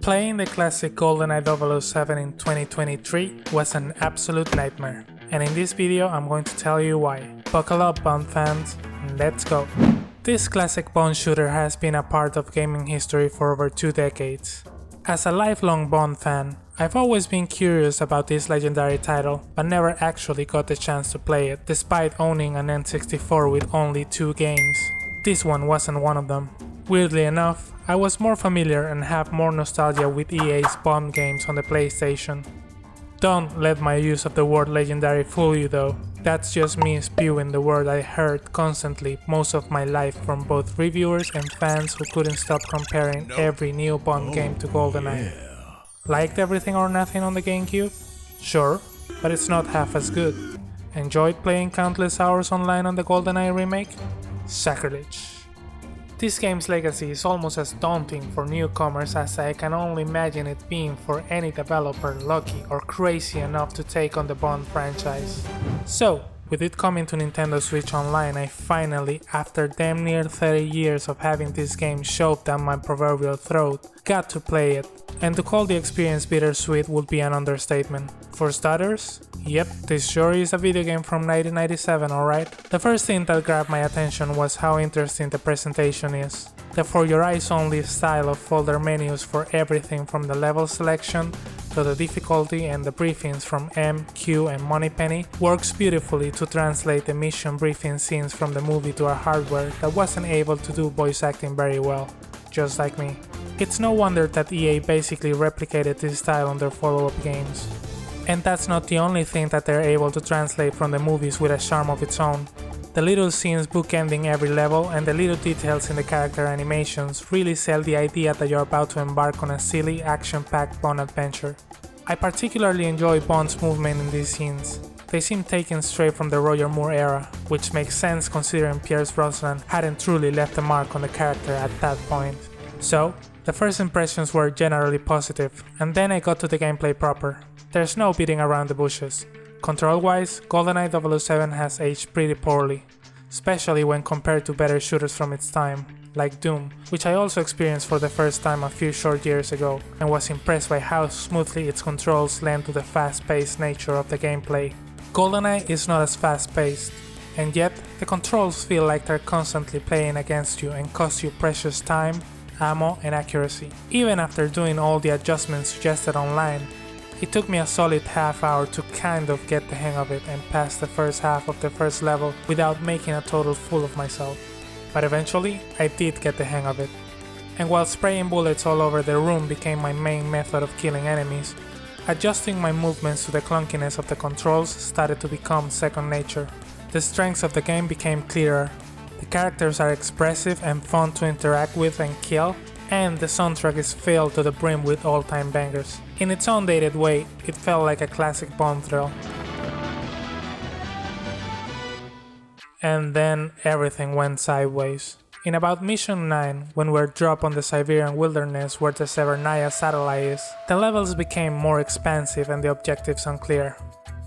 Playing the classic Goldeneye 007 in 2023 was an absolute nightmare, and in this video I'm going to tell you why. Buckle up, Bond fans, and let's go! This classic Bond shooter has been a part of gaming history for over 2 decades. As a lifelong Bond fan, I've always been curious about this legendary title, but never actually got the chance to play it, despite owning an N64 with only 2 games. This one wasn't one of them. Weirdly enough, I was more familiar and have more nostalgia with EA's Bond games on the PlayStation. Don't let my use of the word legendary fool you though. That's just me spewing the word I heard constantly most of my life from both reviewers and fans who couldn't stop comparing every new Bond game to Goldeneye. Liked Everything or Nothing on the GameCube? Sure, but it's not half as good. Enjoyed playing countless hours online on the Goldeneye remake? Sacrilege. This game's legacy is almost as daunting for newcomers as I can only imagine it being for any developer lucky or crazy enough to take on the Bond franchise. So, with it coming to Nintendo Switch Online, I finally, after damn near 30 years of having this game shoved down my proverbial throat, got to play it. And to call the experience bittersweet would be an understatement. For starters, yep, this sure is a video game from 1997, alright? The first thing that grabbed my attention was how interesting the presentation is. The for your eyes only style of folder menus for everything from the level selection to the difficulty, and the briefings from M, Q and Moneypenny works beautifully to translate the mission briefing scenes from the movie to a hardware that wasn't able to do voice acting very well, just like me. It's no wonder that EA basically replicated this style on their follow-up games. And that's not the only thing that they're able to translate from the movies with a charm of its own. The little scenes bookending every level and the little details in the character animations really sell the idea that you're about to embark on a silly, action-packed Bond adventure. I particularly enjoy Bond's movement in these scenes. They seem taken straight from the Roger Moore era, which makes sense considering Pierce Brosnan hadn't truly left a mark on the character at that point. So, the first impressions were generally positive, and then I got to the gameplay proper. There's no beating around the bushes. Control-wise, GoldenEye 007 has aged pretty poorly, especially when compared to better shooters from its time, like Doom, which I also experienced for the first time a few short years ago, and was impressed by how smoothly its controls lend to the fast-paced nature of the gameplay. GoldenEye is not as fast-paced, and yet the controls feel like they're constantly playing against you and cost you precious time, ammo and accuracy. Even after doing all the adjustments suggested online, it took me a solid half hour to kind of get the hang of it and pass the first half of the first level without making a total fool of myself. But eventually, I did get the hang of it. And while spraying bullets all over the room became my main method of killing enemies, adjusting my movements to the clunkiness of the controls started to become second nature. The strengths of the game became clearer. The characters are expressive and fun to interact with and kill, and the soundtrack is filled to the brim with all-time bangers. In its own dated way, it felt like a classic Bond thrill. And then everything went sideways. In about Mission 9, when we're dropped on the Siberian wilderness where the Severnaya satellite is, the levels became more expansive and the objectives unclear.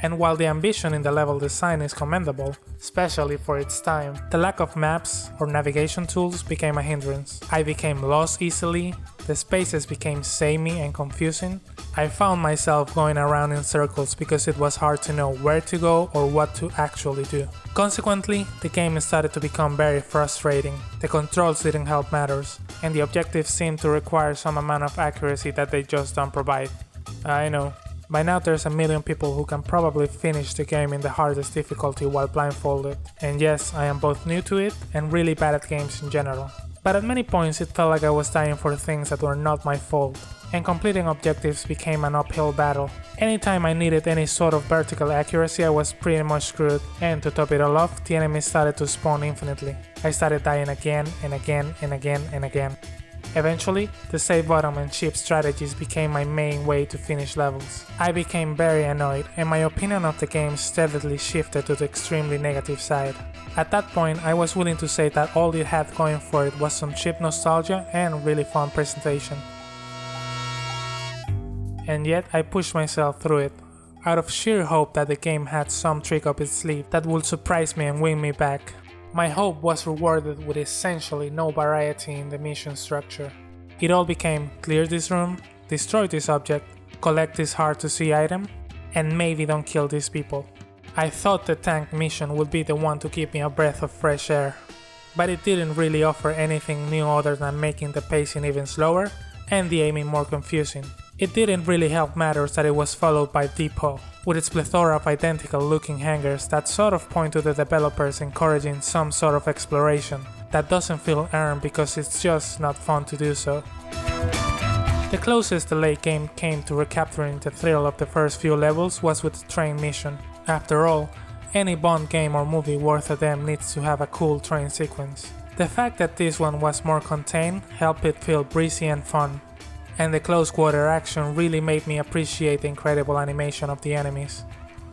And while the ambition in the level design is commendable, especially for its time, the lack of maps or navigation tools became a hindrance. I became lost easily, the spaces became samey and confusing. I found myself going around in circles because it was hard to know where to go or what to actually do. Consequently, the game started to become very frustrating, the controls didn't help matters, and the objectives seemed to require some amount of accuracy that they just don't provide. I know. By now there's a million people who can probably finish the game in the hardest difficulty while blindfolded, and yes, I am both new to it and really bad at games in general. But at many points it felt like I was dying for things that were not my fault, and completing objectives became an uphill battle. Anytime I needed any sort of vertical accuracy I was pretty much screwed, and to top it all off, the enemies started to spawn infinitely. I started dying again and again and again and again. Eventually, the save button and chip strategies became my main way to finish levels. I became very annoyed, and my opinion of the game steadily shifted to the extremely negative side. At that point, I was willing to say that all it had going for it was some cheap nostalgia and really fun presentation. And yet, I pushed myself through it, out of sheer hope that the game had some trick up its sleeve that would surprise me and win me back. My hope was rewarded with essentially no variety in the mission structure. It all became clear this room, destroy this object, collect this hard to see item, and maybe don't kill these people. I thought the tank mission would be the one to give me a breath of fresh air, but it didn't really offer anything new other than making the pacing even slower and the aiming more confusing. It didn't really help matters that it was followed by Depot, with its plethora of identical looking hangars that sort of point to the developers encouraging some sort of exploration that doesn't feel earned because it's just not fun to do so. The closest the late game came to recapturing the thrill of the first few levels was with the train mission. After all, any Bond game or movie worth a damn needs to have a cool train sequence. The fact that this one was more contained helped it feel breezy and fun, and the close quarter action really made me appreciate the incredible animation of the enemies.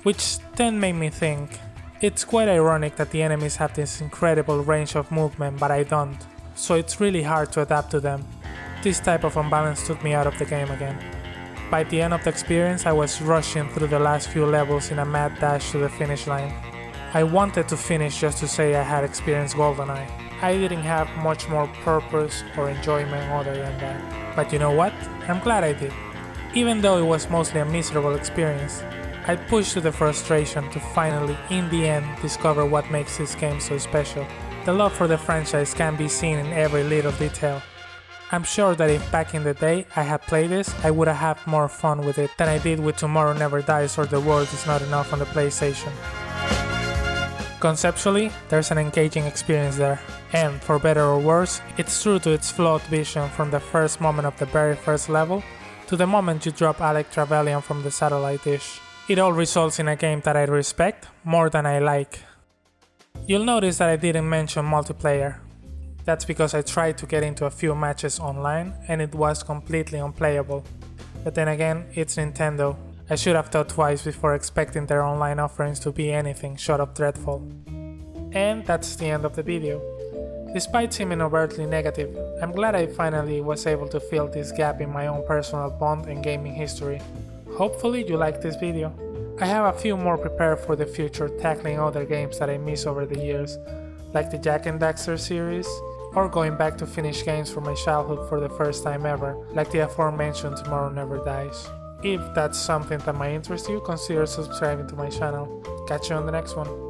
Which then made me think, it's quite ironic that the enemies have this incredible range of movement but I don't, so it's really hard to adapt to them. This type of imbalance took me out of the game again. By the end of the experience, I was rushing through the last few levels in a mad dash to the finish line. I wanted to finish just to say I had experienced Goldeneye. I didn't have much more purpose or enjoyment other than that. But you know what? I'm glad I did. Even though it was mostly a miserable experience, I pushed to the frustration to finally, in the end, discover what makes this game so special. The love for the franchise can be seen in every little detail. I'm sure that if back in the day I had played this, I would have had more fun with it than I did with Tomorrow Never Dies or The World Is Not Enough on the PlayStation. Conceptually, there's an engaging experience there, and for better or worse, it's true to its flawed vision from the first moment of the very first level to the moment you drop Alec Trevelyan from the satellite dish. It all results in a game that I respect more than I like. You'll notice that I didn't mention multiplayer. That's because I tried to get into a few matches online and it was completely unplayable. But then again, it's Nintendo. I should have thought twice before expecting their online offerings to be anything short of dreadful. And that's the end of the video. Despite seeming overtly negative, I'm glad I finally was able to fill this gap in my own personal Bond and gaming history. Hopefully you liked this video. I have a few more prepared for the future, tackling other games that I missed over the years, like the Jak and Daxter series, or going back to finish games from my childhood for the first time ever, like the aforementioned Tomorrow Never Dies. If that's something that might interest you, consider subscribing to my channel. Catch you on the next one.